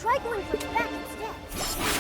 Try going for its back instead.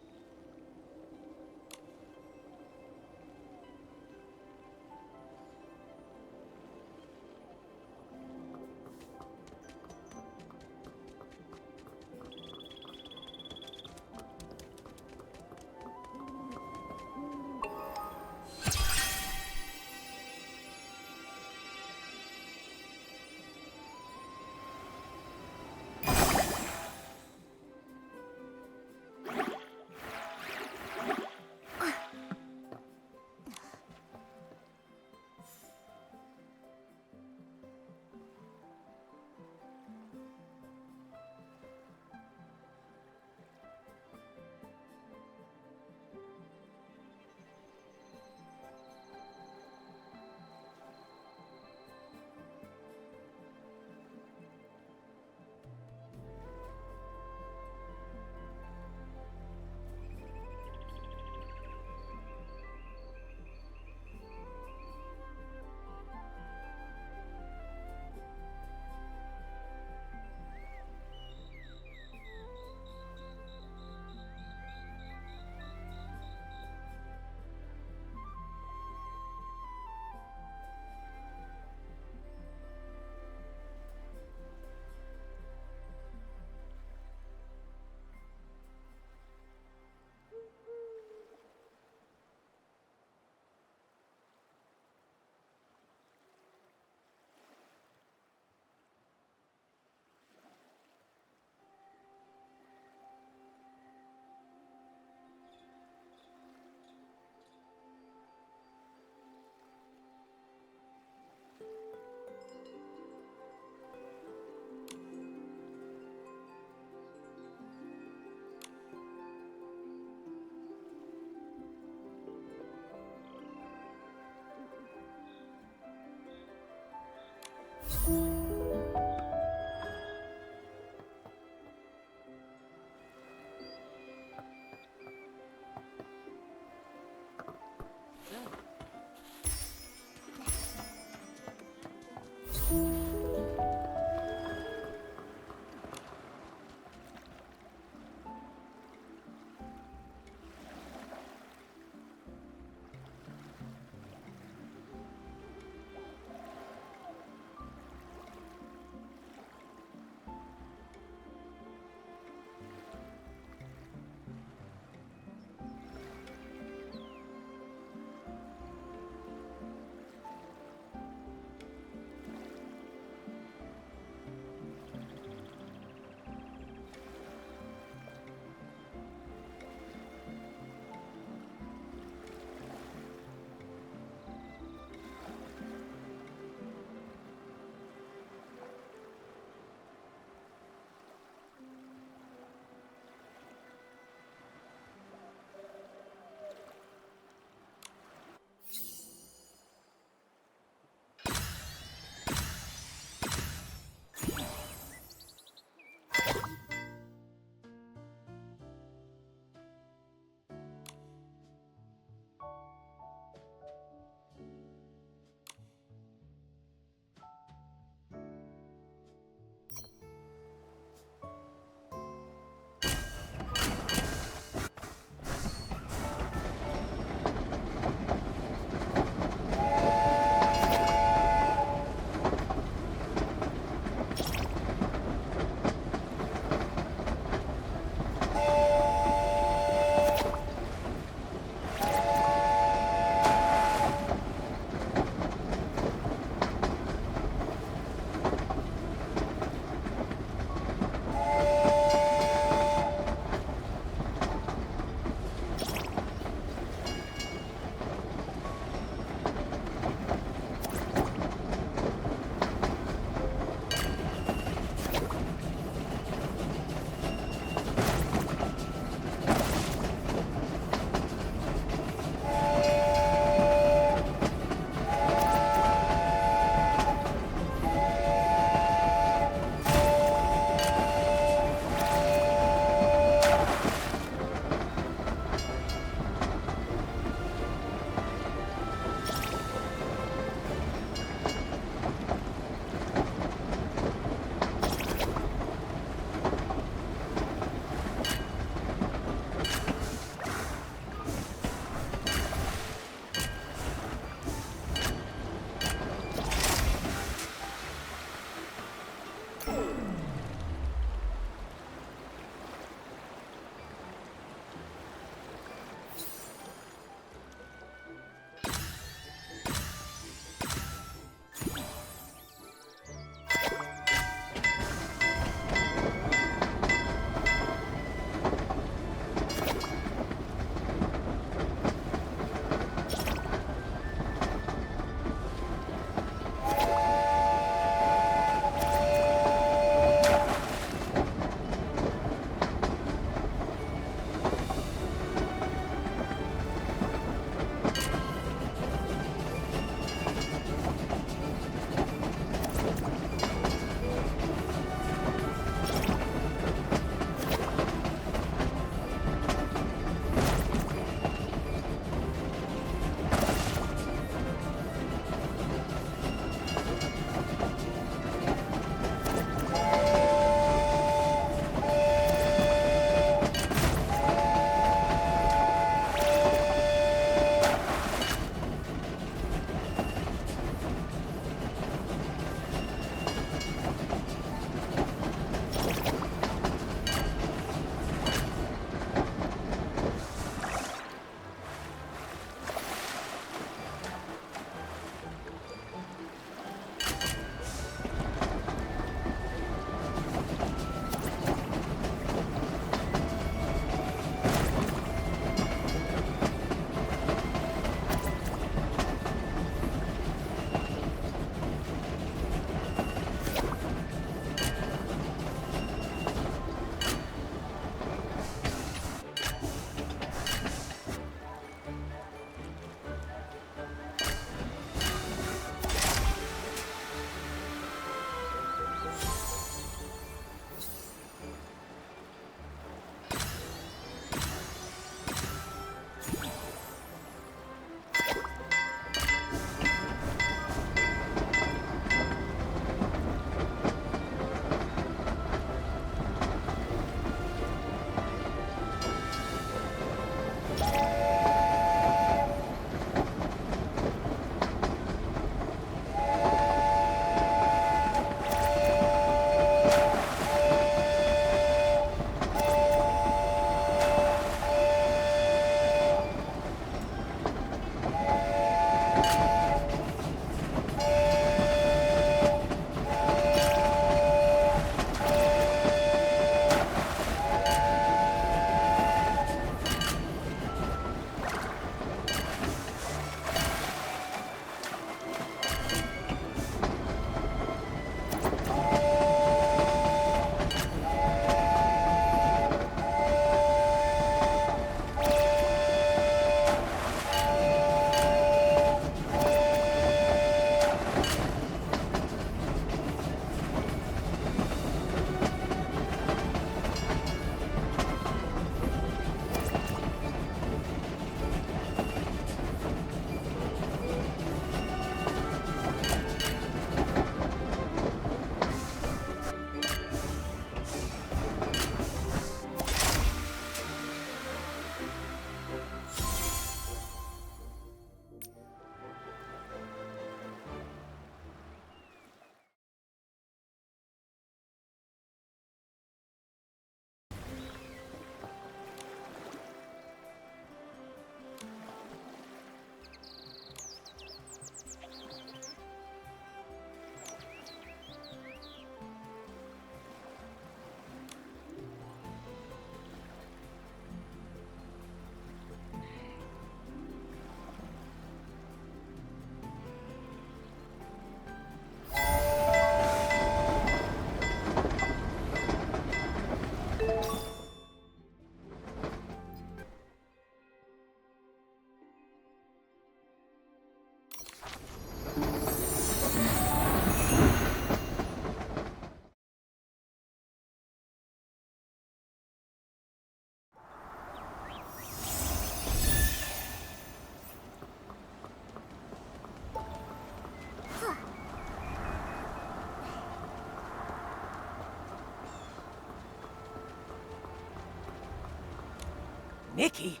Nikki,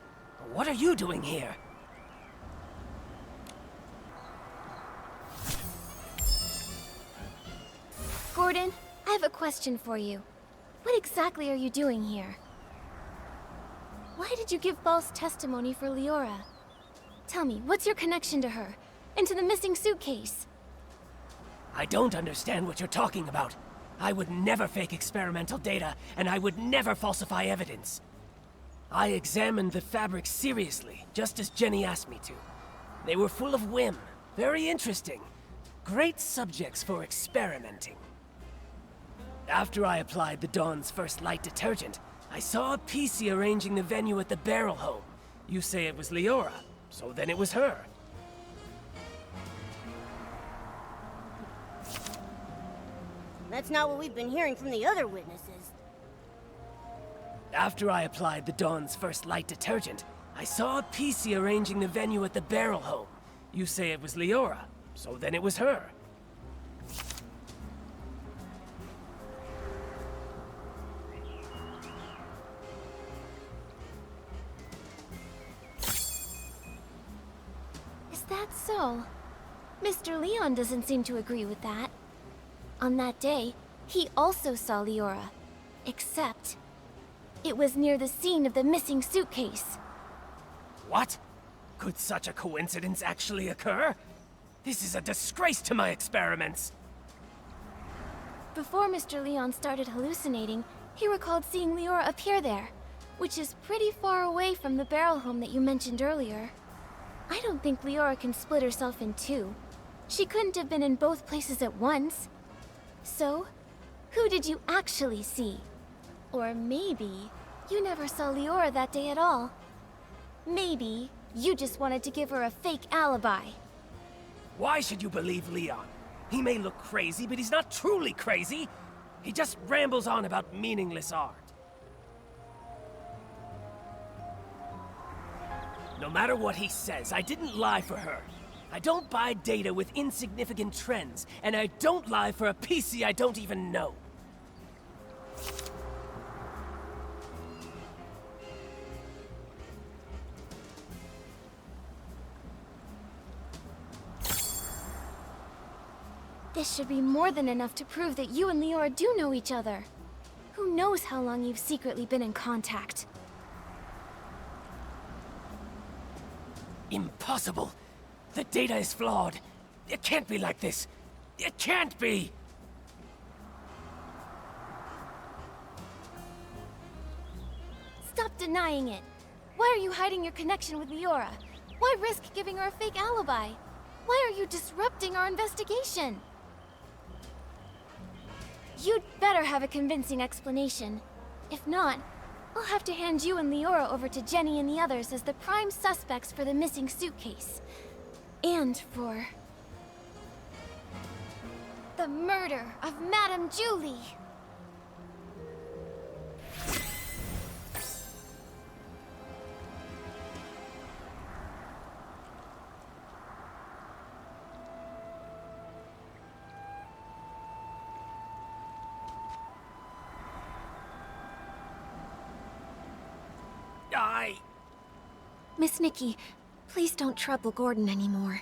what are you doing here? Gordon, I have a question for you. What exactly are you doing here? Why did you give false testimony for Leora? Tell me, what's your connection to her? And to the missing suitcase? I don't understand what you're talking about. I would never fake experimental data, and I would never falsify evidence. I examined the fabrics seriously, just as Jenny asked me to. They were full of whim, very interesting. Great subjects for experimenting. After I applied the Dawn's first light detergent, I saw a PC arranging the venue at the Barrel Home. You say it was Leora, so then it was her. That's not what we've been hearing from the other witnesses. After I applied the Dawn's first light detergent, I saw a PC arranging the venue at the Barrel Home. You say it was Leora, so then it was her. Is that so? Mr. Leon doesn't seem to agree with that. On that day, he also saw Leora. Except, it was near the scene of the missing suitcase. What? Could such a coincidence actually occur? This is a disgrace to my experiments! Before Mr. Leon started hallucinating, he recalled seeing Leora appear there, which is pretty far away from the Barrel Home that you mentioned earlier. I don't think Leora can split herself in two. She couldn't have been in both places at once. So, who did you actually see? Or maybe you never saw Leora that day at all. Maybe you just wanted to give her a fake alibi. Why should you believe Leon? He may look crazy, but he's not truly crazy. He just rambles on about meaningless art. No matter what he says, I didn't lie for her. I don't buy data with insignificant trends, and I don't lie for a PC I don't even know. This should be more than enough to prove that you and Leora do know each other. Who knows how long you've secretly been in contact? Impossible! The data is flawed. It can't be like this. It can't be! Stop denying it. Why are you hiding your connection with Leora? Why risk giving her a fake alibi? Why are you disrupting our investigation? You'd better have a convincing explanation. If not, I'll have to hand you and Leora over to Jenny and the others as the prime suspects for the missing suitcase. And for... the murder of Madame Julie! Miss Nikki, please don't trouble Gordon anymore.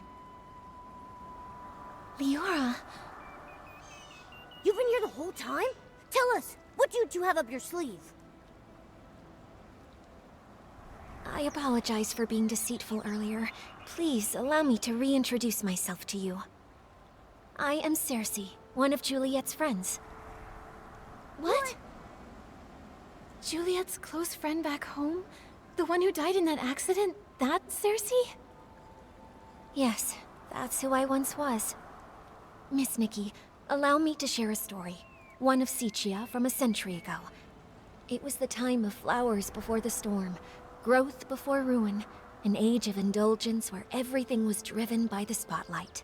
Leora... You've been here the whole time? Tell us, what did you have up your sleeve? I apologize for being deceitful earlier. Please allow me to reintroduce myself to you. I am Cersei, one of Juliet's friends. What? Juliet's close friend back home? The one who died in that accident? That Cersei? Yes, that's who I once was. Miss Nikki, allow me to share a story. One of Sicia from a century ago. It was the time of flowers before the storm, growth before ruin, an age of indulgence where everything was driven by the spotlight.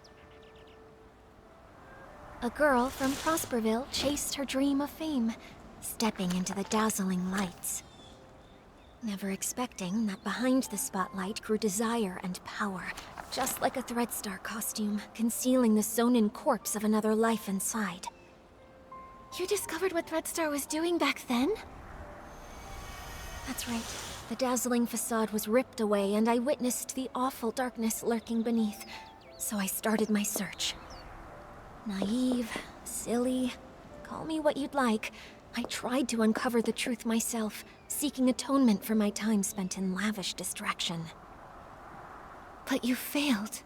A girl from Prosperville chased her dream of fame, stepping into the dazzling lights. Never expecting that behind the spotlight grew desire and power, just like a Threadstar costume, concealing the sewn-in corpse of another life inside. You discovered what Threadstar was doing back then? That's right. The dazzling facade was ripped away, and I witnessed the awful darkness lurking beneath, so I started my search. Naive, silly, call me what you'd like. I tried to uncover the truth myself, seeking atonement for my time spent in lavish distraction. But you failed.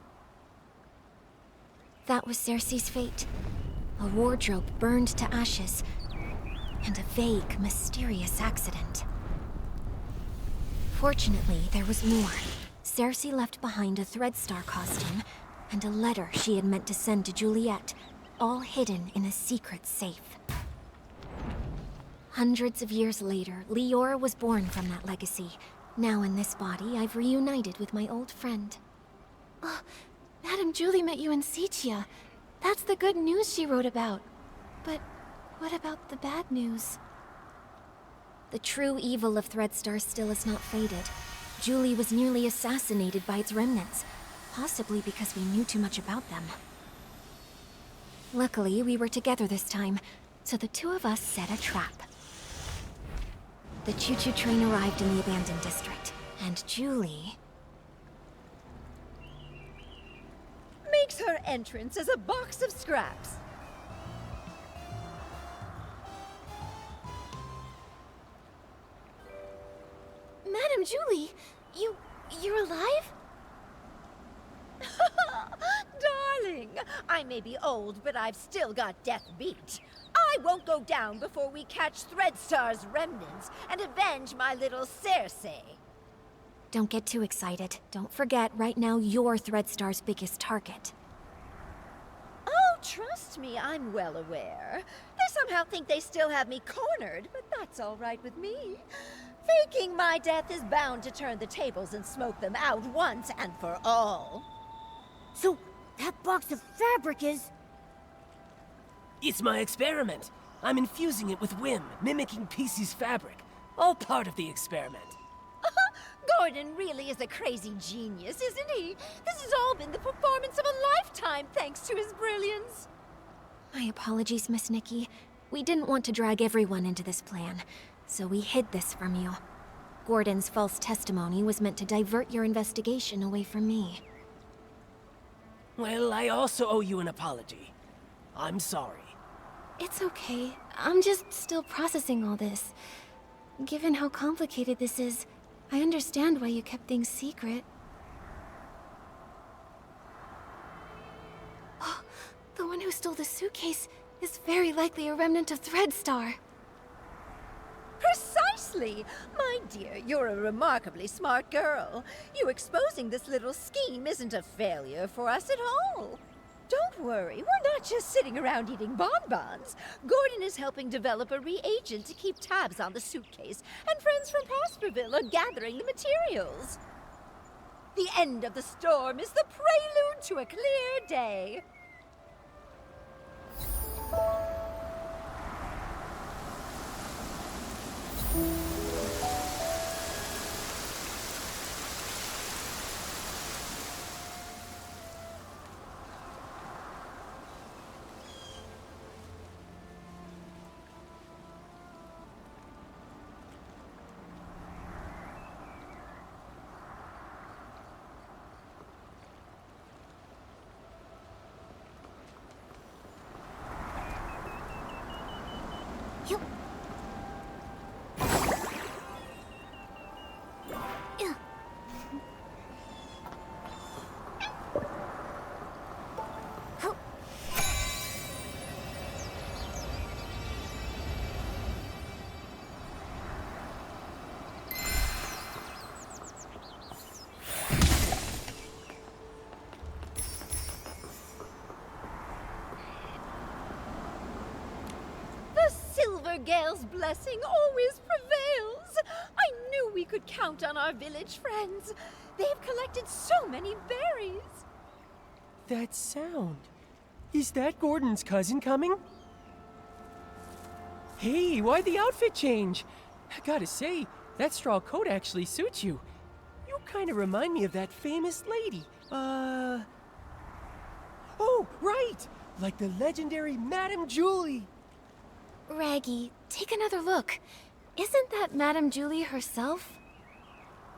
That was Cersei's fate. A wardrobe burned to ashes, and a vague, mysterious accident. Fortunately, there was more. Cersei left behind a Threadstar costume, and a letter she had meant to send to Juliet, all hidden in a secret safe. Hundreds of years later, Leora was born from that legacy. Now in this body, I've reunited with my old friend. Oh, Madame Julie met you in Sicia. That's the good news she wrote about. But what about the bad news? The true evil of Threadstar still has not faded. Julie was nearly assassinated by its remnants, possibly because we knew too much about them. Luckily, we were together this time, so the two of us set a trap. The choo-choo train arrived in the abandoned district, and Julie... makes her entrance as a box of scraps. Madame Julie, you're alive? Darling, I may be old, but I've still got death beat. I won't go down before we catch Threadstar's remnants and avenge my little Cersei. Don't get too excited. Don't forget, right now you're Threadstar's biggest target. Oh, trust me, I'm well aware. They somehow think they still have me cornered, but that's all right with me. Faking my death is bound to turn the tables and smoke them out once and for all. So, that box of fabric is... It's my experiment. I'm infusing it with whim, mimicking PC's fabric. All part of the experiment. Gordon really is a crazy genius, isn't he? This has all been the performance of a lifetime, thanks to his brilliance. My apologies, Miss Nikki. We didn't want to drag everyone into this plan, so we hid this from you. Gordon's false testimony was meant to divert your investigation away from me. Well, I also owe you an apology. I'm sorry. It's okay. I'm just still processing all this. Given how complicated this is, I understand why you kept things secret. who stole the suitcase is very likely a remnant of Threadstar. Precisely! My dear, you're a remarkably smart girl. You exposing this little scheme isn't a failure for us at all. Don't worry, we're not just sitting around eating bonbons. Gordon is helping develop a reagent to keep tabs on the suitcase, and friends from Prosperville are gathering the materials. The end of the storm is the prelude to a clear day. You... Ew. Huh. The Silver Gale's blessing always prevails. I knew we could count on our village friends. They've collected so many berries. That sound. Is that Gordon's cousin coming? Hey, why'd the outfit change? I gotta say, that straw coat actually suits you. You kind of remind me of that famous lady. Oh, right! Like the legendary Madame Julie. Raggy, take another look. Isn't that Madame Julie herself?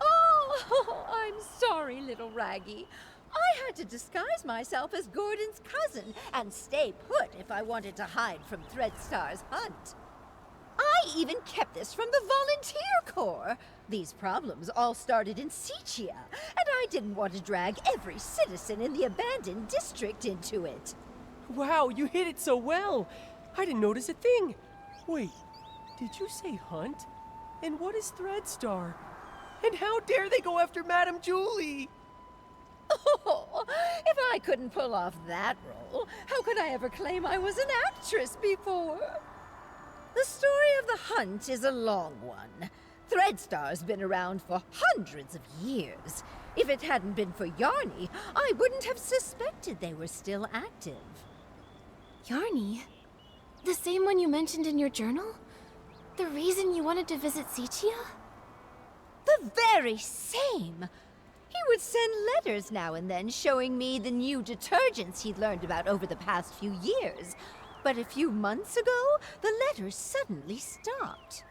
Oh, I'm sorry, little Raggy. I had to disguise myself as Gordon's cousin and stay put if I wanted to hide from Threadstar's hunt. I even kept this from the Volunteer Corps. These problems all started in Seachia, and I didn't want to drag every citizen in the abandoned district into it. Wow, you hit it so well. I didn't notice a thing. Wait, did you say hunt? And what is Threadstar? And how dare they go after Madame Julie? Oh, if I couldn't pull off that role, how could I ever claim I was an actress before? The story of the hunt is a long one. Threadstar's been around for hundreds of years. If it hadn't been for Yarny, I wouldn't have suspected they were still active. Yarny? The same one you mentioned in your journal? The reason you wanted to visit Seachia? The very same! He would send letters now and then showing me the new detergents he'd learned about over the past few years. But a few months ago, the letters suddenly stopped.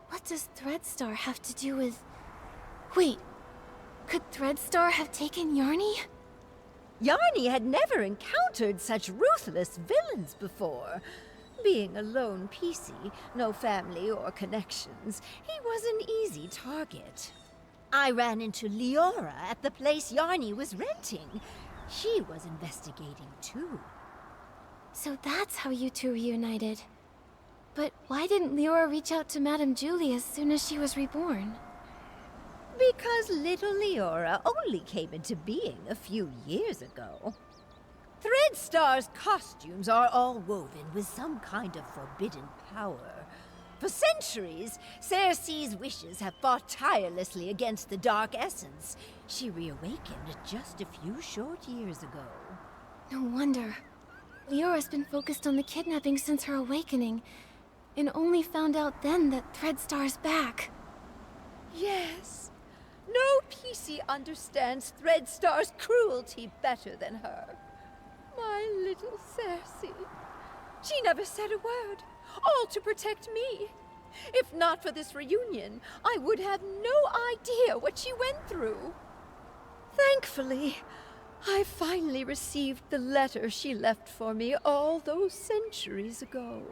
What does Threadstar have to do with... Wait, could Threadstar have taken Yarny? Yarny had never encountered such ruthless villains before. Being a lone PC, no family or connections, he was an easy target. I ran into Leora at the place Yarny was renting. She was investigating too. So that's how you two reunited. But why didn't Leora reach out to Madame Julie as soon as she was reborn? Because little Leora only came into being a few years ago. Threadstar's costumes are all woven with some kind of forbidden power. For centuries, Cersei's wishes have fought tirelessly against the Dark Essence. She reawakened just a few short years ago. No wonder. Leora's been focused on the kidnapping since her awakening, and only found out then that Threadstar's back. Yes. No PC understands Threadstar's cruelty better than her. My little Cersei. She never said a word, all to protect me. If not for this reunion, I would have no idea what she went through. Thankfully, I finally received the letter she left for me all those centuries ago.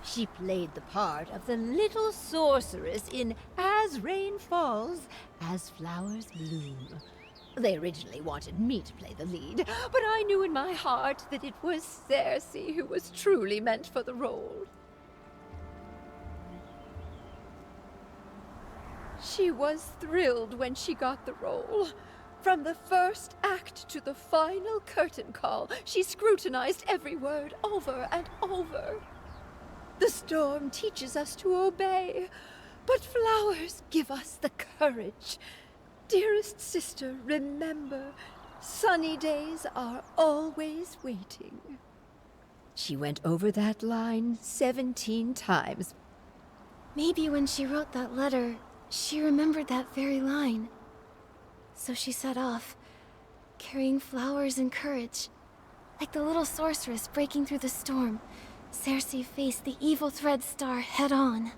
She played the part of the little sorceress in As Rain Falls, As Flowers Bloom. They originally wanted me to play the lead, but I knew in my heart that it was Cersei who was truly meant for the role. She was thrilled when she got the role. From the first act to the final curtain call, she scrutinized every word over and over. The storm teaches us to obey, but flowers give us the courage. Dearest sister, remember, sunny days are always waiting. She went over that line 17 times. Maybe when she wrote that letter, she remembered that very line. So she set off, carrying flowers and courage. Like the little sorceress breaking through the storm, Cersei faced the evil Thread Star head-on.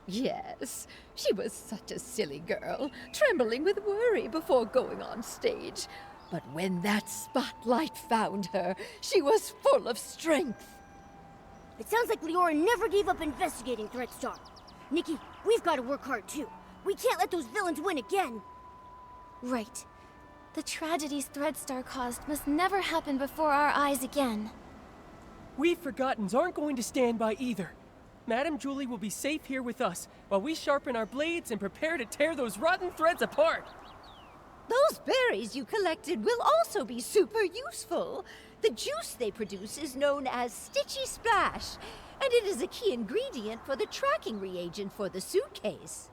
Yes, she was such a silly girl, trembling with worry before going on stage. But when that spotlight found her, she was full of strength. It sounds like Leora never gave up investigating Thread Star. Nikki, we've got to work hard too. We can't let those villains win again. Right. The tragedies Thread Star caused must never happen before our eyes again. We Forgottens aren't going to stand by either. Madame Julie will be safe here with us, while we sharpen our blades and prepare to tear those rotten threads apart. Those berries you collected will also be super useful. The juice they produce is known as Stitchy Splash, and it is a key ingredient for the tracking reagent for the suitcase.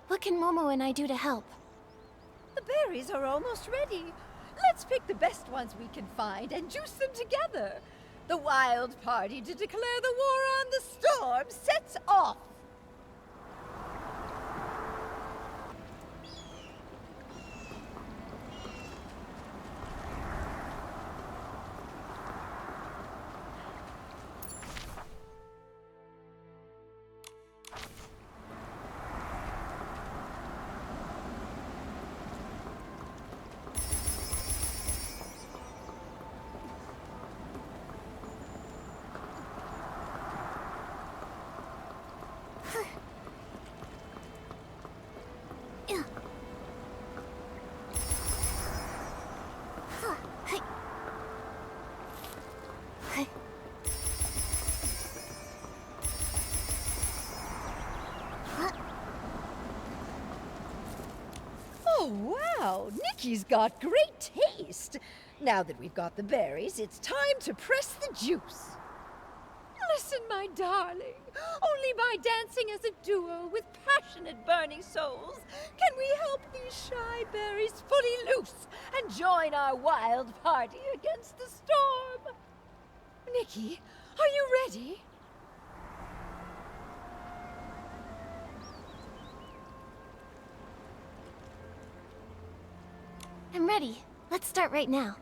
What can Momo and I do to help? The berries are almost ready. Let's pick the best ones we can find and juice them together. The wild party to declare the war on the storm sets off. Oh, wow! Nikki's got great taste! Now that we've got the berries, it's time to press the juice. Listen, my darling. Only by dancing as a duo with passionate burning souls can we help these shy berries fully loose and join our wild party against the storm. Nikki, are you ready? I'm ready. Let's start right now.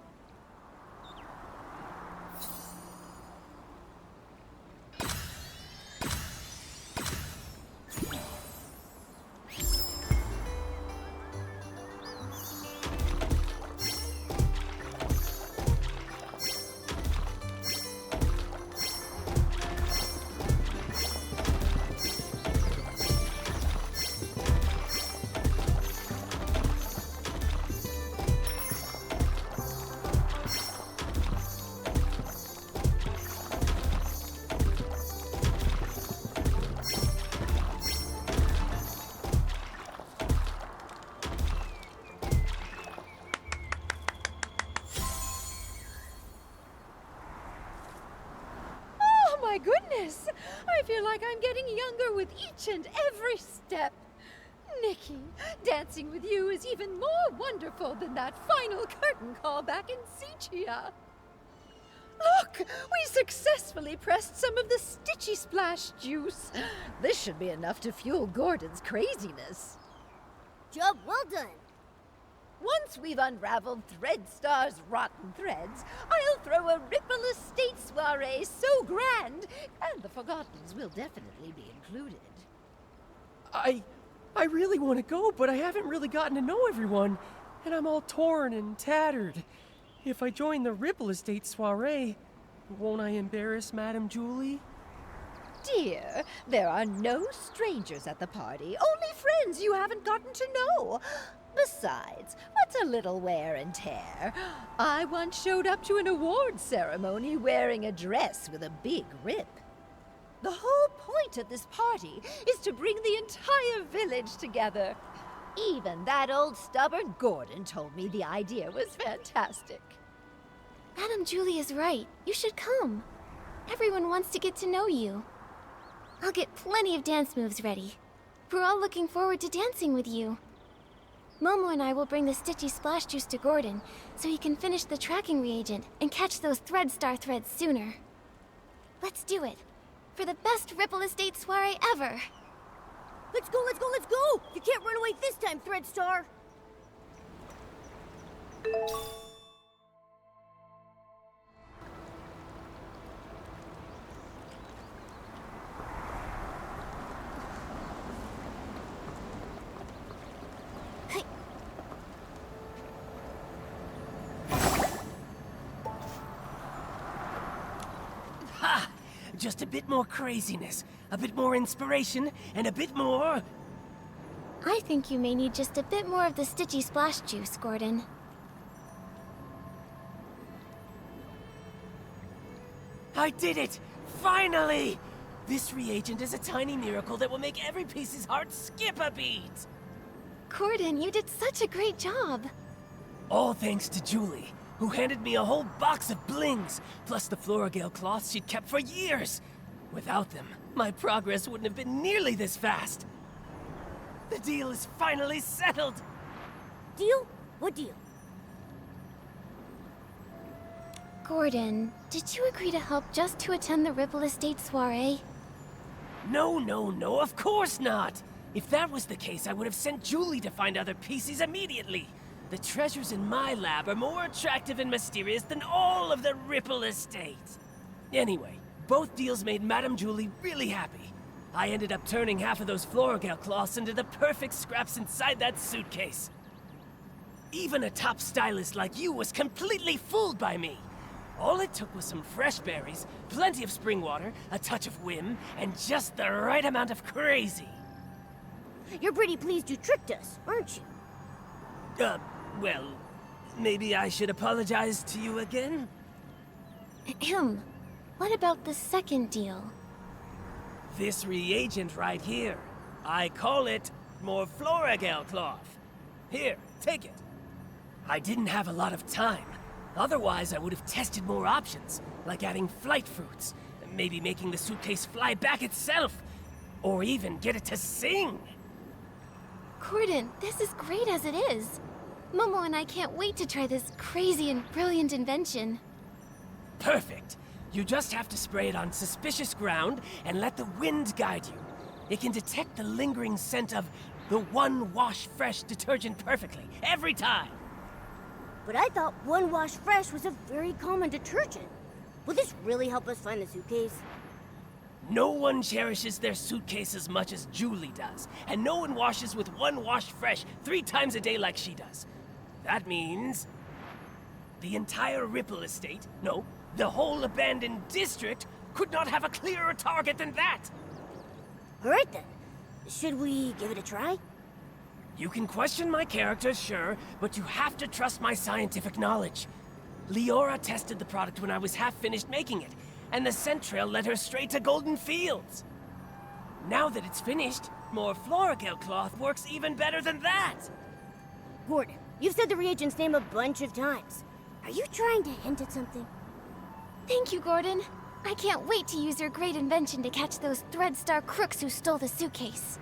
My goodness! I feel like I'm getting younger with each and every step. Nikki, dancing with you is even more wonderful than that final curtain call back in Sichia. Look! We successfully pressed some of the Stitchy Splash juice. This should be enough to fuel Gordon's craziness. Job well done. Once we've unraveled Threadstar's rotten threads, I'll throw a Ripple Estate soiree so grand, and the Forgottens will definitely be included. I really want to go, but I haven't really gotten to know everyone, and I'm all torn and tattered. If I join the Ripple Estate soiree, won't I embarrass Madame Julie? Dear, there are no strangers at the party, only friends you haven't gotten to know. Besides, what's a little wear and tear? I once showed up to an awards ceremony wearing a dress with a big rip. The whole point of this party is to bring the entire village together. Even that old stubborn Gordon told me the idea was fantastic. Madame Julie is right. You should come. Everyone wants to get to know you. I'll get plenty of dance moves ready. We're all looking forward to dancing with you. Momo and I will bring the Stitchy Splash Juice to Gordon so he can finish the tracking reagent and catch those Thread Star threads sooner. Let's do it. For the best Ripple Estate soiree ever! Let's go, let's go, let's go! You can't run away this time, Threadstar! Ha! Just a bit more craziness, a bit more inspiration, and a bit more... I think you may need just a bit more of the Stitchy Splash Juice, Gordon. I did it! Finally! This reagent is a tiny miracle that will make every piece's heart skip a beat! Gordon, you did such a great job! All thanks to Julie, who handed me a whole box of blings, plus the Floragale cloths she'd kept for years. Without them, my progress wouldn't have been nearly this fast. The deal is finally settled! Deal? What deal? Gordon, did you agree to help just to attend the Ripple Estate soiree? No, of course not! If that was the case, I would have sent Julie to find other pieces immediately. The treasures in my lab are more attractive and mysterious than all of the Ripple Estate. Anyway, both deals made Madame Julie really happy. I ended up turning half of those Floragale cloths into the perfect scraps inside that suitcase. Even a top stylist like you was completely fooled by me. All it took was some fresh berries, plenty of spring water, a touch of whim, and just the right amount of crazy. You're pretty pleased you tricked us, aren't you? Well, maybe I should apologize to you again? Ahem. What about the second deal? This reagent right here. I call it more Floragale cloth. Here, take it. I didn't have a lot of time. Otherwise, I would have tested more options, like adding flight fruits, maybe making the suitcase fly back itself, or even get it to sing. Gordon, this is great as it is. Momo and I can't wait to try this crazy and brilliant invention. Perfect. You just have to spray it on suspicious ground and let the wind guide you. It can detect the lingering scent of the One Wash Fresh detergent perfectly, every time. But I thought One Wash Fresh was a very common detergent. Will this really help us find the suitcase? No one cherishes their suitcase as much as Julie does, and no one washes with One Wash Fresh 3 times a day like she does. That means the entire Ripple Estate, no, the whole abandoned district, could not have a clearer target than that. All right then. Should we give it a try? You can question my character, sure, but you have to trust my scientific knowledge. Leora tested the product when I was half finished making it, and the scent trail led her straight to Golden Fields. Now that it's finished, more Floragale cloth works even better than that. Gordon, you've said the reagent's name a bunch of times. Are you trying to hint at something? Thank you, Gordon. I can't wait to use your great invention to catch those Threadstar crooks who stole the suitcase.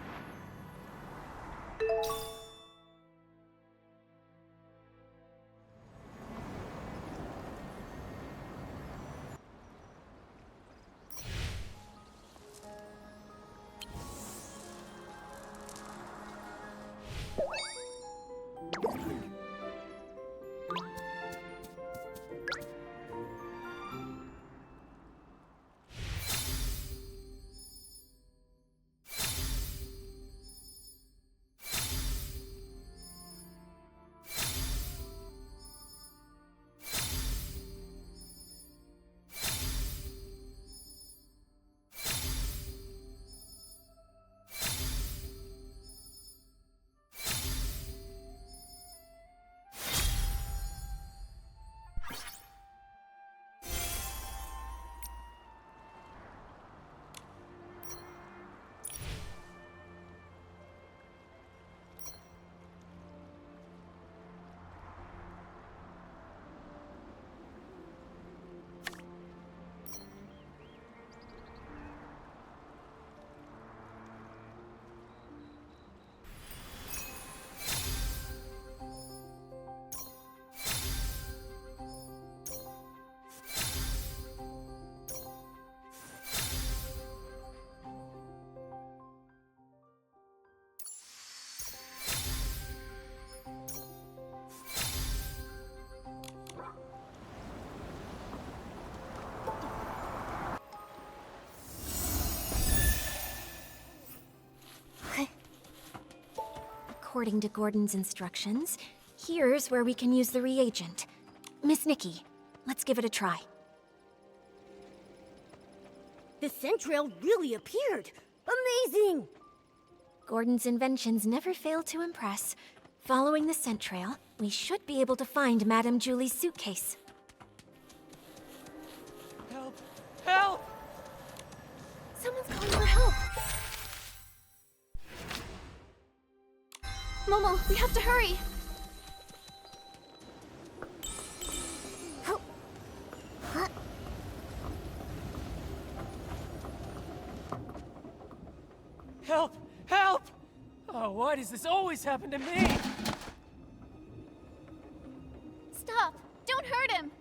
according to Gordon's instructions, here's where we can use the reagent. Miss Nikki, let's give it a try. The scent trail really appeared! Amazing! Gordon's inventions never fail to impress. Following the scent trail, we should be able to find Madame Julie's suitcase. Help! Help! Someone's calling for help. Momo, we have to hurry. Help! Huh? Help! Help! Oh, why does this always happen to me? Stop! Don't hurt him!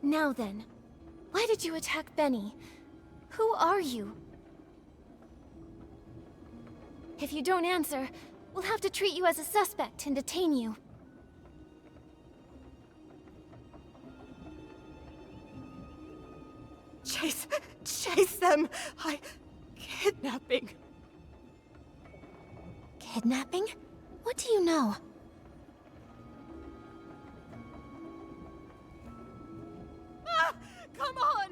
Now then, why did you attack Benny? Who are you? If you don't answer, we'll have to treat you as a suspect and detain you. Chase them! Kidnapping. Kidnapping? What do you know? Ah! Come on!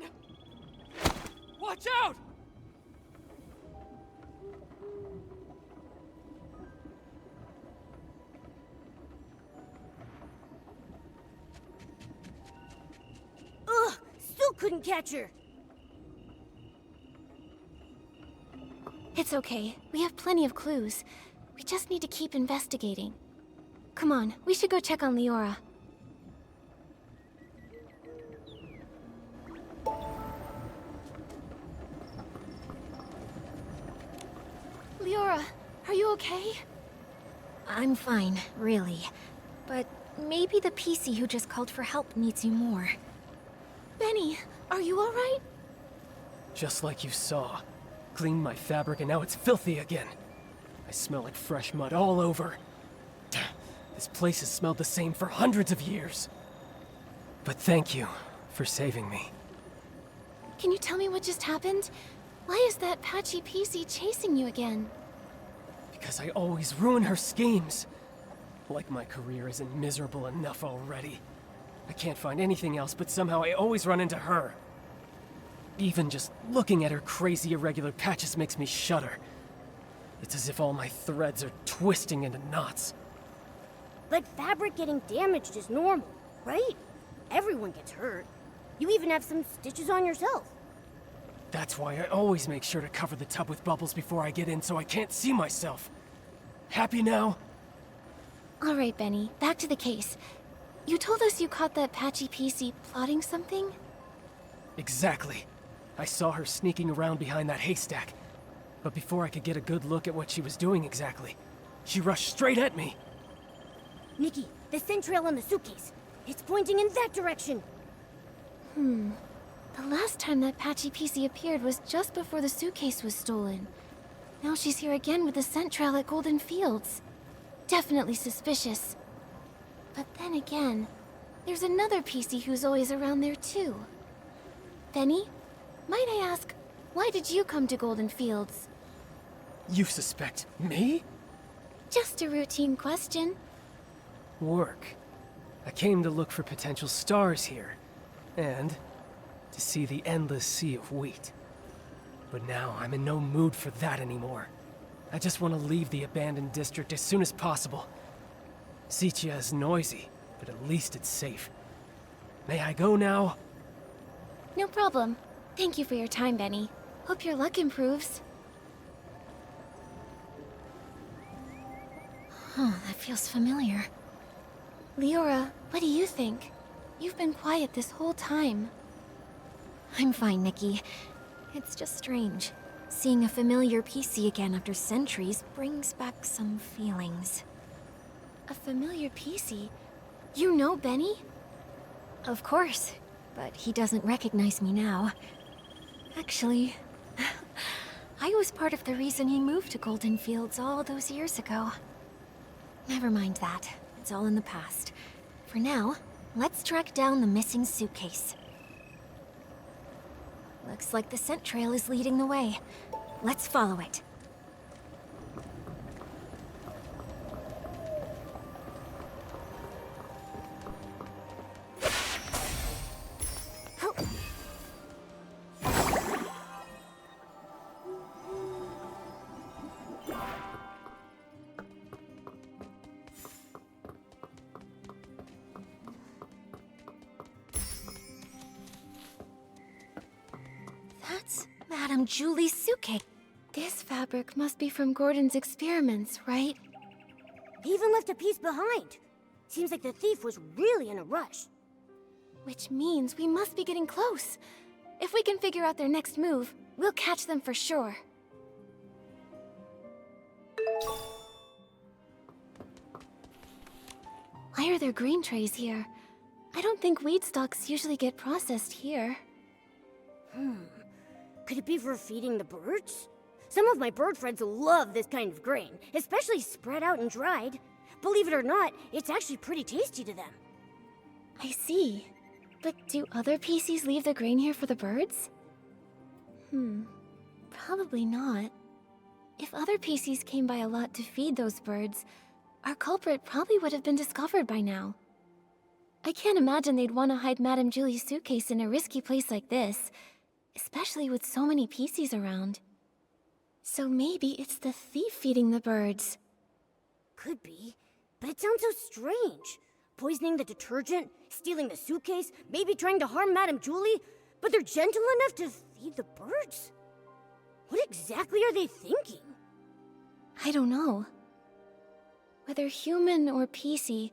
Watch out! Ugh! Still couldn't catch her! It's okay. We have plenty of clues. We just need to keep investigating. Come on, we should go check on Leora. Leora, are you okay? I'm fine, really. But maybe the PC who just called for help needs you more. Benny, are you alright? Just like you saw. Cleaned my fabric and now it's filthy again. I smell like fresh mud all over. This place has smelled the same for hundreds of years. But thank you for saving me. Can you tell me what just happened? Why is that patchy PC chasing you again? Because I always ruin her schemes. Like my career isn't miserable enough already. I can't find anything else, but somehow I always run into her. Even just looking at her crazy irregular patches makes me shudder. It's as if all my threads are twisting into knots. But fabric getting damaged is normal, right? Everyone gets hurt. You even have some stitches on yourself. That's why I always make sure to cover the tub with bubbles before I get in so I can't see myself. Happy now? Alright, Benny, back to the case. You told us you caught that patchy PC plotting something? Exactly. I saw her sneaking around behind that haystack. But before I could get a good look at what she was doing exactly, she rushed straight at me. Nikki, the scent trail on the suitcase. It's pointing in that direction. The last time that patchy PC appeared was just before the suitcase was stolen. Now she's here again with the scent trail at Golden Fields. Definitely suspicious. But then again, there's another PC who's always around there too. Benny, might I ask, why did you come to Golden Fields? You suspect me? Just a routine question. Work. I came to look for potential stars here. And to see the endless sea of wheat. But now I'm in no mood for that anymore. I just want to leave the abandoned district as soon as possible. Sitia is noisy, but at least it's safe. May I go now? No problem. Thank you for your time, Benny. Hope your luck improves. That feels familiar. Leora, what do you think? You've been quiet this whole time. I'm fine, Nikki. It's just strange. Seeing a familiar PC again after centuries brings back some feelings. A familiar PC? You know Benny? Of course, but he doesn't recognize me now. Actually, I was part of the reason he moved to Golden Fields all those years ago. Never mind that. It's all in the past. For now, let's track down the missing suitcase. Looks like the scent trail is leading the way. Let's follow it. That's Madame Julie's suitcase. This fabric must be from Gordon's experiments, right? He even left a piece behind. Seems like the thief was really in a rush. Which means we must be getting close. If we can figure out their next move, we'll catch them for sure. Why are there green trays here? I don't think weed stalks usually get processed here. Could it be for feeding the birds? Some of my bird friends love this kind of grain, especially spread out and dried. Believe it or not, it's actually pretty tasty to them. I see. But do other PCs leave the grain here for the birds? Probably not. If other PCs came by a lot to feed those birds, our culprit probably would have been discovered by now. I can't imagine they'd want to hide Madame Julie's suitcase in a risky place like this, especially with so many PCs around. So maybe it's the thief feeding the birds. Could be, but it sounds so strange. Poisoning the detergent, stealing the suitcase, maybe trying to harm Madame Julie, but they're gentle enough to feed the birds? What exactly are they thinking? I don't know. Whether human or PC,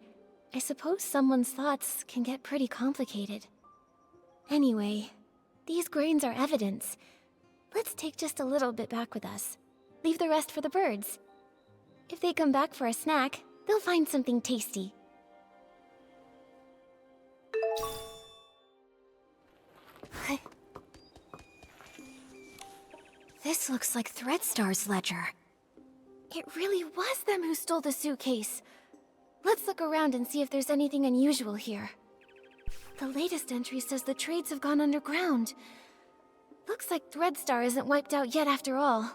I suppose someone's thoughts can get pretty complicated. Anyway, these grains are evidence. Let's take just a little bit back with us. Leave the rest for the birds. If they come back for a snack, they'll find something tasty. This looks like Threadstar's ledger. It really was them who stole the suitcase. Let's look around and see if there's anything unusual here. The latest entry says the trades have gone underground. Looks like Threadstar isn't wiped out yet after all.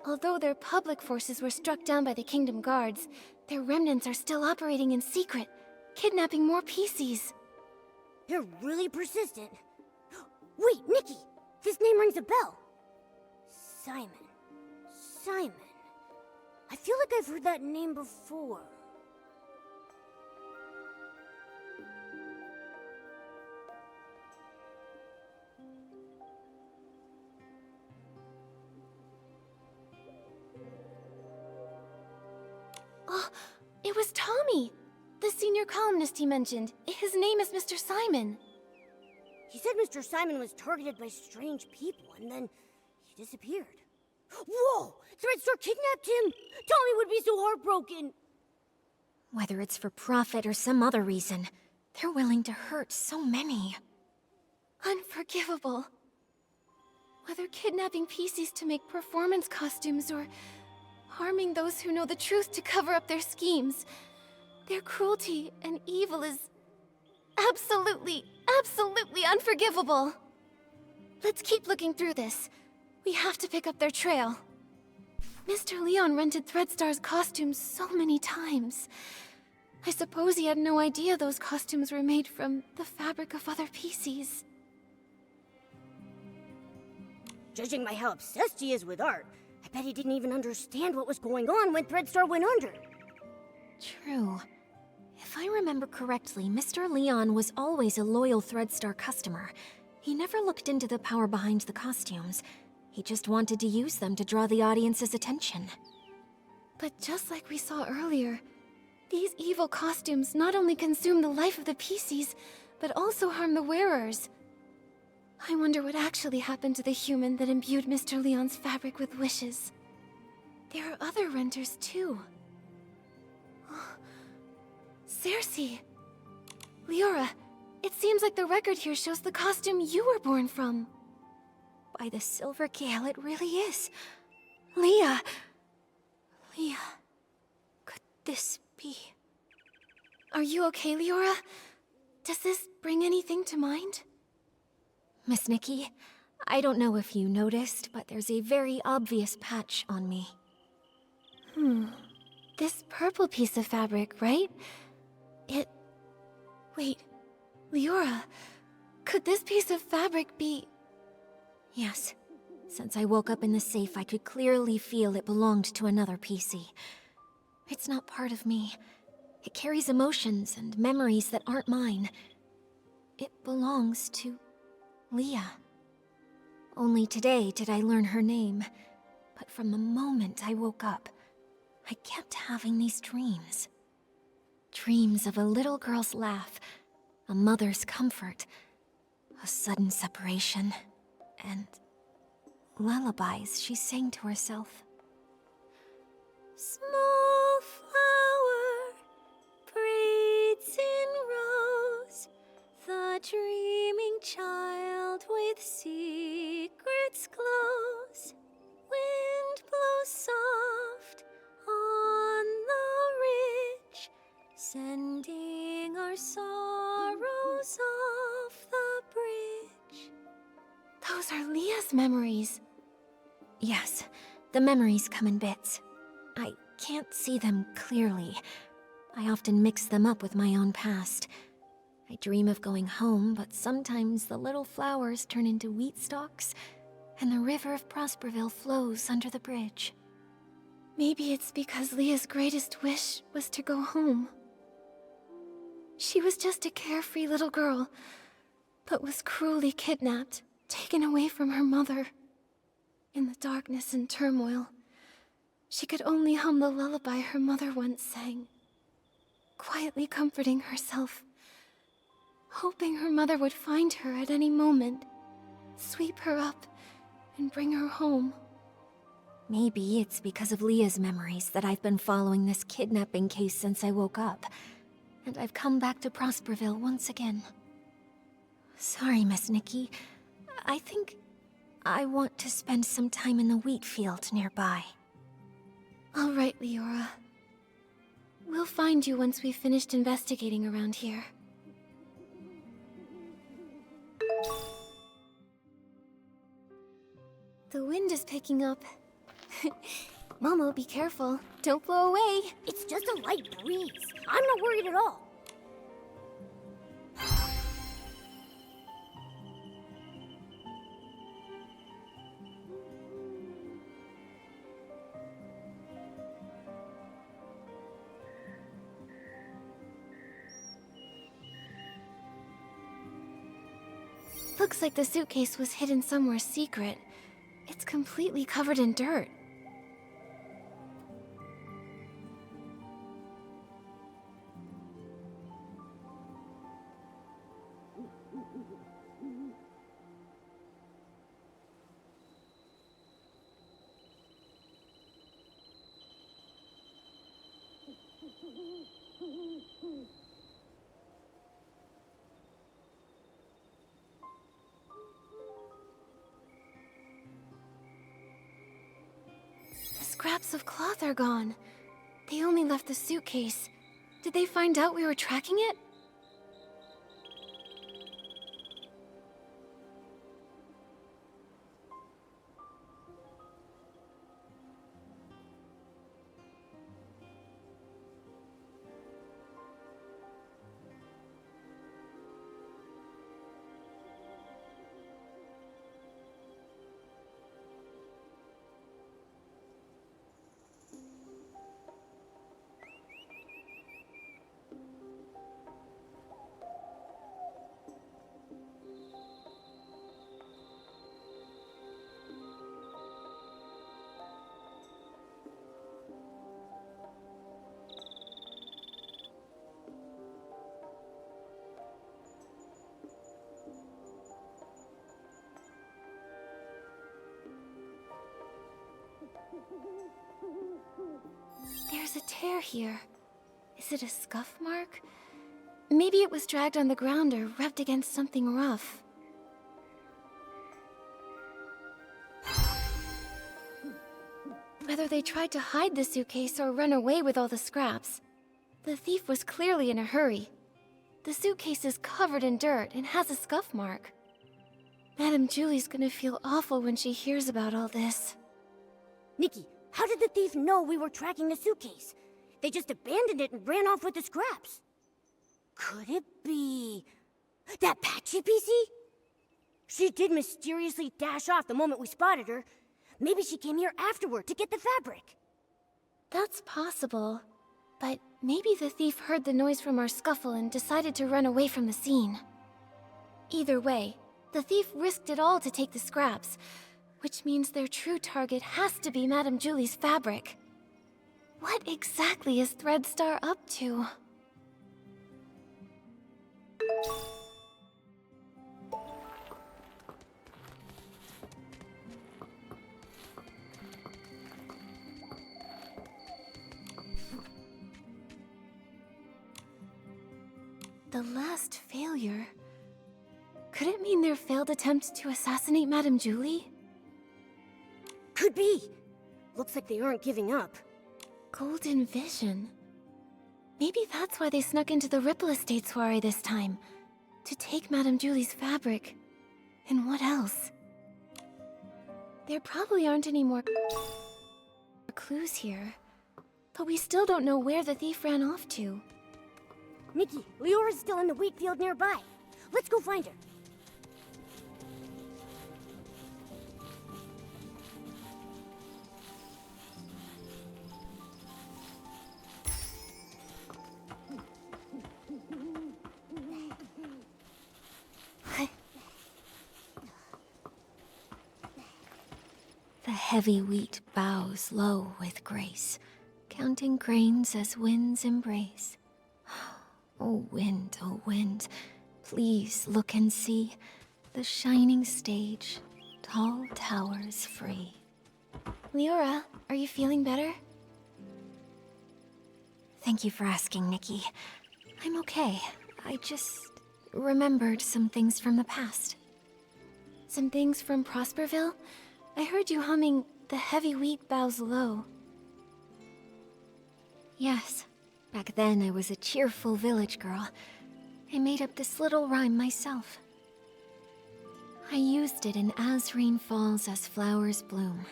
Although their public forces were struck down by the Kingdom Guards, their remnants are still operating in secret, kidnapping more PCs. They're really persistent. Wait, Nikki! This name rings a bell. Simon. Simon. I feel like I've heard that name before. Oh, it was Tommy! The senior columnist he mentioned. His name is Mr. Simon. He said Mr. Simon was targeted by strange people, and then he disappeared. Whoa! Threadstar kidnapped him! Tommy would be so heartbroken! Whether it's for profit or some other reason, they're willing to hurt so many. Unforgivable. Whether kidnapping PCs to make performance costumes or harming those who know the truth to cover up their schemes, their cruelty and evil is absolutely unforgivable. Let's keep looking through this. We have to pick up their trail. Mr. Leon rented Threadstar's costumes so many times. I suppose he had no idea those costumes were made from the fabric of other PCs. Judging by how obsessed he is with art, I bet he didn't even understand what was going on when Threadstar went under. True. If I remember correctly, Mr. Leon was always a loyal Threadstar customer. He never looked into the power behind the costumes. He just wanted to use them to draw the audience's attention. But just like we saw earlier, these evil costumes not only consume the life of the PCs, but also harm the wearers. I wonder what actually happened to the human that imbued Mr. Leon's fabric with wishes. There are other renters too. Cersei! Leora, it seems like the record here shows the costume you were born from. By the Silver Gale, it really is. Leah! Leah... Could this be... Are you okay, Leora? Does this bring anything to mind? Miss Nikki, I don't know if you noticed, but there's a very obvious patch on me. This purple piece of fabric, right? Wait, Leora, could this piece of fabric be... Yes. Since I woke up in the safe, I could clearly feel it belonged to another PC. It's not part of me. It carries emotions and memories that aren't mine. It belongs to Leah. Only today did I learn her name. But from the moment I woke up, I kept having these dreams. Dreams of a little girl's laugh, a mother's comfort, a sudden separation, and lullabies she sang to herself. Small flower breathes in rose, the dreaming child with secrets glows. Wind blows soft on the ridge, sending our sorrows off the bridge. Those are Leah's memories. Yes, the memories come in bits. I can't see them clearly. I often mix them up with my own past. I dream of going home, but sometimes the little flowers turn into wheat stalks, and the river of Prosperville flows under the bridge. Maybe it's because Leah's greatest wish was to go home. She was just a carefree little girl, but was cruelly kidnapped, taken away from her mother. In the darkness and turmoil, she could only hum the lullaby her mother once sang, quietly comforting herself, hoping her mother would find her at any moment, sweep her up, and bring her home. Maybe it's because of Leah's memories that I've been following this kidnapping case since I woke up, and I've come back to Prosperville once again. Sorry, Miss Nikki. I think I want to spend some time in the wheat field nearby. All right, Leora. We'll find you once we've finished investigating around here. The wind is picking up. Momo, be careful. Don't blow away. It's just a light breeze. I'm not worried at all. Looks like the suitcase was hidden somewhere secret. It's completely covered in dirt. The scraps of cloth are gone. They only left the suitcase. Did they find out we were tracking it? There's a tear here. Is it a scuff mark? Maybe it was dragged on the ground or rubbed against something rough. Whether they tried to hide the suitcase or run away with all the scraps, the thief was clearly in a hurry. The suitcase is covered in dirt and has a scuff mark. Madame Julie's gonna feel awful when she hears about all this. Nikki, how did the thief know we were tracking the suitcase? They just abandoned it and ran off with the scraps. Could it be that Patchy PC? She did mysteriously dash off the moment we spotted her. Maybe she came here afterward to get the fabric. That's possible. But maybe the thief heard the noise from our scuffle and decided to run away from the scene. Either way, the thief risked it all to take the scraps, which means their true target has to be Madame Julie's fabric. What exactly is Threadstar up to? The last failure? Could it mean their failed attempt to assassinate Madame Julie? Could be. Looks like they aren't giving up. Golden Vision. Maybe that's why they snuck into the Ripple Estate soiree this time. To take Madame Julie's fabric. And what else? There probably aren't any more clues here. But we still don't know where the thief ran off to. Nikki, Leora's still in the wheat field nearby. Let's go find her. The heavy wheat bows low with grace, counting grains as winds embrace. Oh wind, please look and see the shining stage, tall towers free. Leora, are you feeling better? Thank you for asking, Nikki. I'm okay. I just remembered some things from the past. Some things from Prosperville? I heard you humming The Heavy Wheat Bows Low. Yes. Back then, I was a cheerful village girl. I made up this little rhyme myself. I used it in As Rain Falls, As Flowers Bloom,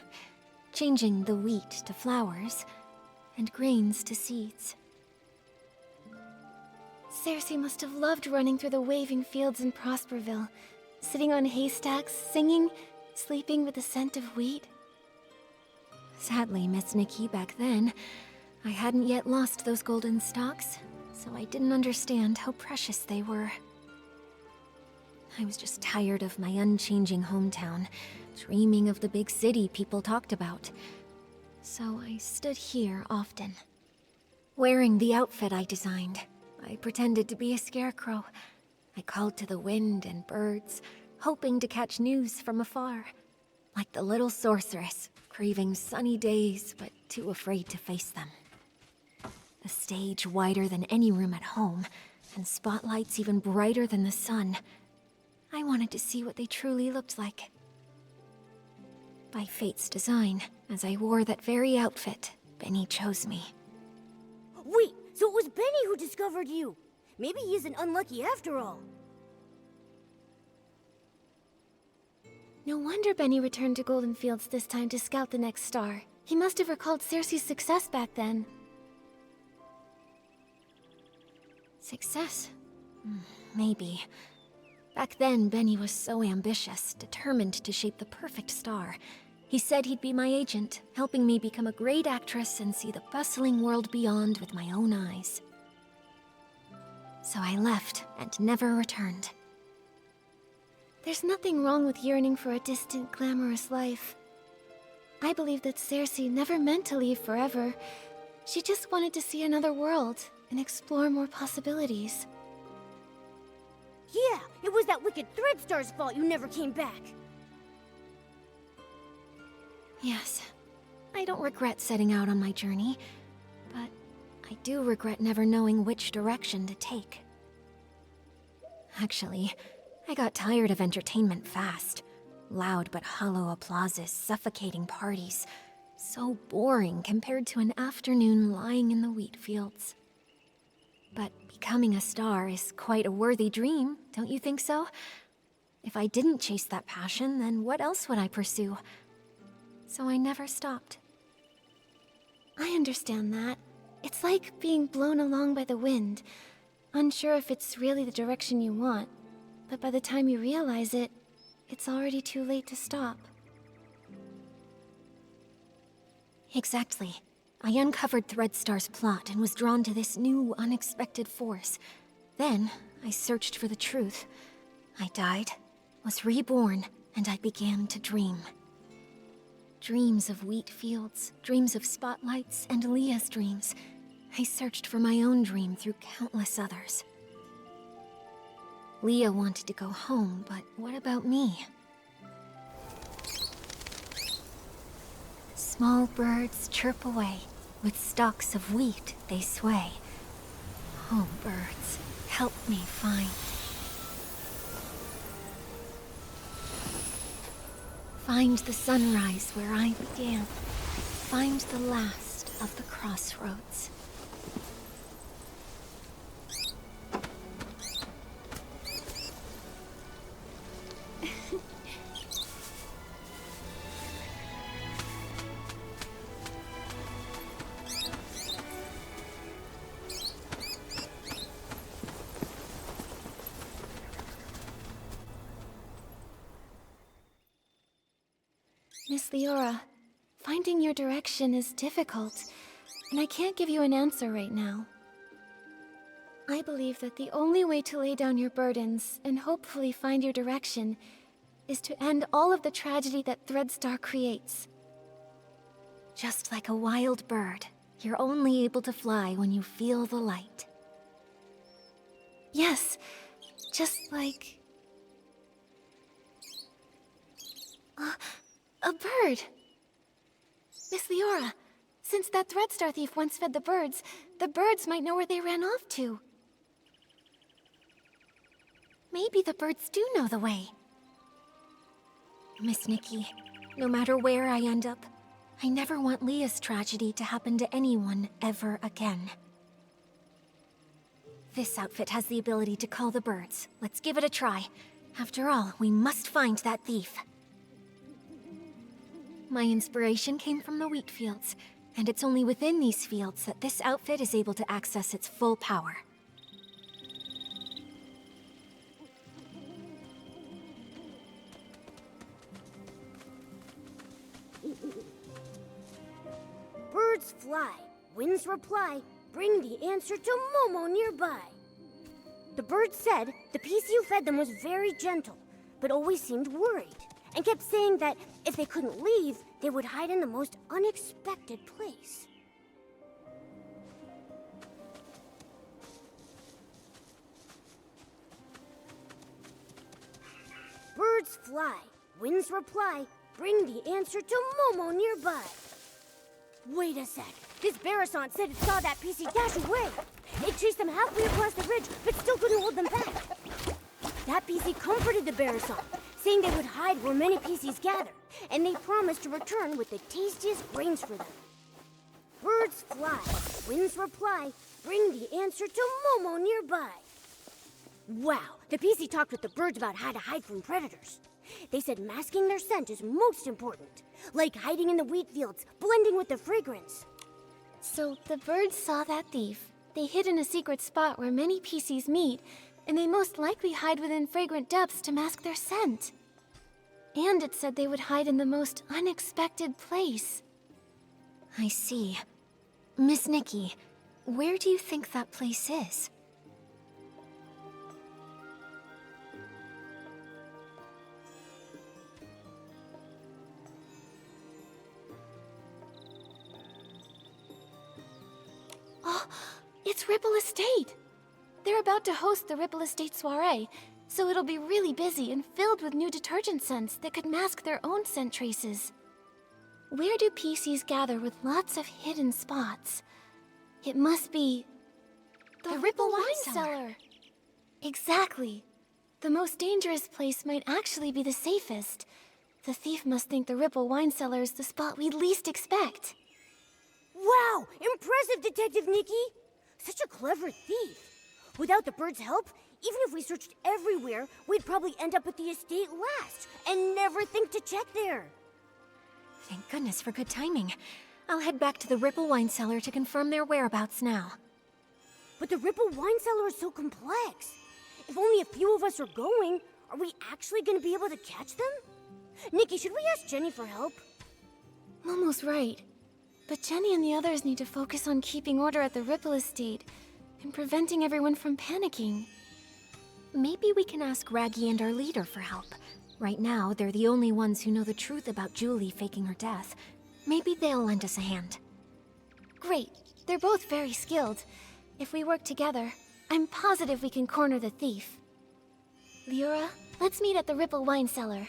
changing the wheat to flowers and grains to seeds. Cersei must have loved running through the waving fields in Prosperville, sitting on haystacks, singing, sleeping with the scent of wheat. Sadly, Miss Nikki, back then, I hadn't yet lost those golden stalks, so I didn't understand how precious they were. I was just tired of my unchanging hometown, dreaming of the big city people talked about. So I stood here often. Wearing the outfit I designed, I pretended to be a scarecrow. I called to the wind and birds, hoping to catch news from afar. Like the little sorceress, craving sunny days, but too afraid to face them. The stage wider than any room at home, and spotlights even brighter than the sun. I wanted to see what they truly looked like. By fate's design, as I wore that very outfit, Benny chose me. Wait, so it was Benny who discovered you. Maybe he isn't unlucky after all. No wonder Benny returned to Golden Fields this time to scout the next star. He must have recalled Cersei's success back then. Success? Maybe. Back then, Benny was so ambitious, determined to shape the perfect star. He said he'd be my agent, helping me become a great actress and see the bustling world beyond with my own eyes. So I left and never returned. There's nothing wrong with yearning for a distant, glamorous life. I believe that Cersei never meant to leave forever. She just wanted to see another world and explore more possibilities. Yeah, it was that wicked Threadstar's fault you never came back. Yes, I don't regret setting out on my journey, but I do regret never knowing which direction to take. Actually, I got tired of entertainment fast. Loud but hollow applauses, suffocating parties. So boring compared to an afternoon lying in the wheat fields. But becoming a star is quite a worthy dream, don't you think so? If I didn't chase that passion, then what else would I pursue? So I never stopped. I understand that. It's like being blown along by the wind, unsure if it's really the direction you want, but by the time you realize it, it's already too late to stop. Exactly. I uncovered Threadstar's plot and was drawn to this new, unexpected force. Then, I searched for the truth. I died, was reborn, and I began to dream. Dreams of wheat fields, dreams of spotlights, and Leah's dreams. I searched for my own dream through countless others. Leah wanted to go home, but what about me? Small birds chirp away, with stalks of wheat they sway. Oh, birds, help me find. Find the sunrise where I began. Find the last of the crossroads. Miss Leora, finding your direction is difficult, and I can't give you an answer right now. I believe that the only way to lay down your burdens and hopefully find your direction is to end all of the tragedy that Threadstar creates. Just like a wild bird, you're only able to fly when you feel the light. Yes, just like... a bird! Miss Leora, since that Threadstar thief once fed the birds might know where they ran off to. Maybe the birds do know the way. Miss Nikki, no matter where I end up, I never want Leah's tragedy to happen to anyone ever again. This outfit has the ability to call the birds. Let's give it a try. After all, we must find that thief. My inspiration came from the wheat fields, and it's only within these fields that this outfit is able to access its full power. Birds fly, winds reply, bring the answer to Momo nearby. The birds said the piece you fed them was very gentle, but always seemed worried, and kept saying that if they couldn't leave, they would hide in the most unexpected place. Birds fly, winds reply, bring the answer to Momo nearby. Wait a sec. This Barasant said it saw that PC dash away. It chased them halfway across the ridge, but still couldn't hold them back. That PC comforted the Barasant, saying they would hide where many PCs gather, and they promised to return with the tastiest grains for them. Birds fly, winds reply, bring the answer to Momo nearby. Wow, the PC talked with the birds about how to hide from predators. They said masking their scent is most important, like hiding in the wheat fields, blending with the fragrance. So the birds saw that thief. They hid in a secret spot where many PCs meet, and they most likely hide within fragrant depths to mask their scent. And it said they would hide in the most unexpected place. I see. Miss Nikki, where do you think that place is? Oh, it's Ripple Estate! They're about to host the Ripple Estate soiree, so it'll be really busy and filled with new detergent scents that could mask their own scent traces. Where do PCs gather with lots of hidden spots? It must be... the Ripple Wine Cellar! Exactly. The most dangerous place might actually be the safest. The thief must think the Ripple Wine Cellar is the spot we'd least expect. Wow! Impressive, Detective Nikki! Such a clever thief. Without the bird's help, Even if we searched everywhere, we'd probably end up at the estate last and never think to check there. Thank goodness for good timing. I'll head back to the Ripple wine cellar to confirm their whereabouts now. But the Ripple wine cellar is so complex. If only a few of us are going, are we actually going to be able to catch them? Nikki, should we ask Jenny for help? Momo's right. But Jenny and the others need to focus on keeping order at the Ripple estate and preventing everyone from panicking. Maybe we can ask Raggy and our leader for help. Right now, they're the only ones who know the truth about Julie faking her death. Maybe they'll lend us a hand. Great. They're both very skilled. If we work together, I'm positive we can corner the thief. Leora, let's meet at the Ripple wine cellar.